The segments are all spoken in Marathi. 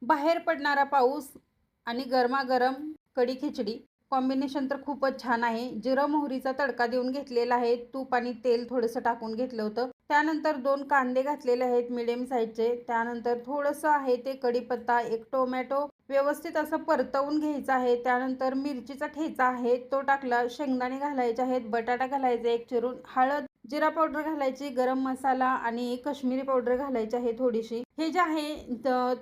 बाहेर पडणारा पाऊस आणि गरमागरम कढी खिचडी कॉम्बिनेशन तर खूपच छान आहे. जिरं मोहरीचा तडका देऊन घेतलेला आहे. तूप आणि तेल थोडंसं टाकून घेतलं होतं. त्यानंतर 2 कांदे घातलेले आहेत मीडियम साईजचे. त्यानंतर थोडंसं आहे ते कढीपत्ता, 1 टोमॅटो व्यवस्थित असं परतवून घ्यायचं आहे. त्यानंतर मिरचीचा ठेचा आहे तो टाकला. शेंगदाणे घालायचे आहेत, बटाटा घालायचा एक चिरून, हळद, जिरा पावडर घालायची, गरम मसाला आणि काश्मीरी पावडर घालायची आहे थोडीशी. हे जे आहे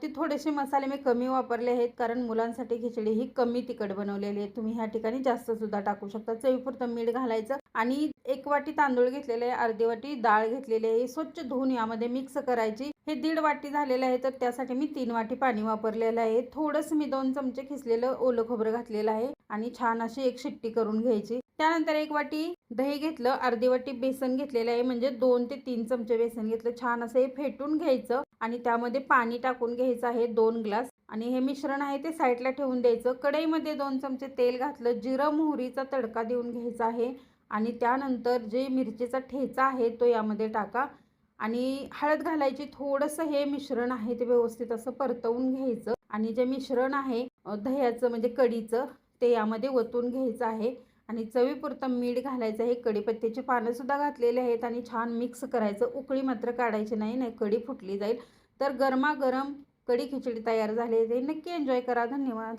ते थोडेसे मसाले मी कमी वापरले आहेत, कारण मुलांसाठी खिचडी ही कमी तिखट बनवलेली आहे. तुम्ही ह्या ठिकाणी जास्त सुद्धा टाकू शकता. चवीपुरतं मीठ घालायचं आणि 1 वाटी तांदूळ घेतलेले आहे, अर्धी वाटी डाळ घेतलेली आहे. स्वच्छ धुवून यामध्ये मिक्स करायची. हे 1.5 वाटी झालेलं आहे, तर त्यासाठी मी 3 वाटी पाणी वापरलेलं आहे. थोडंसं मी 2 चमचे खिसलेलं ओलं खोबरं घातलेलं आहे आणि छान अशी एक शिट्टी करून घ्यायची. त्यानंतर 1 वाटी दही घेतलं, अर्धी वाटी बेसन घेतलेलं आहे, म्हणजे 2 ते 3 चमचे बेसन घेतलं. छान असं हे फेटून घ्यायचं आणि त्यामध्ये पाणी टाकून घ्यायचं आहे 2 ग्लास आणि हे मिश्रण आहे ते साईडला ठेवून द्यायचं. कढईमध्ये 2 चमचे तेल घातलं, जिरं मोहरीचा तडका देऊन घ्यायचा आहे आणि त्यानंतर जे मिरचीचा ठेचा आहे तो यामध्ये टाका आणि हळद घालायची. थोडंसं हे मिश्रण आहे ते व्यवस्थित असं परतवून घ्यायचं आणि जे मिश्रण आहे दह्याचं म्हणजे कढीचं ते यामध्ये ओतून घ्यायचं आहे आणि चवीपुरतं मीठ घालायचं आहे. कढीपत्त्याची पानं सुद्धा घातलेली आहेत आणि छान मिक्स करायचं. उकळी मात्र काढायची नाही, नाही कढी फुटली जाईल. तर गरमागरम कढी खिचडी तयार झाली आहे. नक्की एन्जॉय करा. धन्यवाद.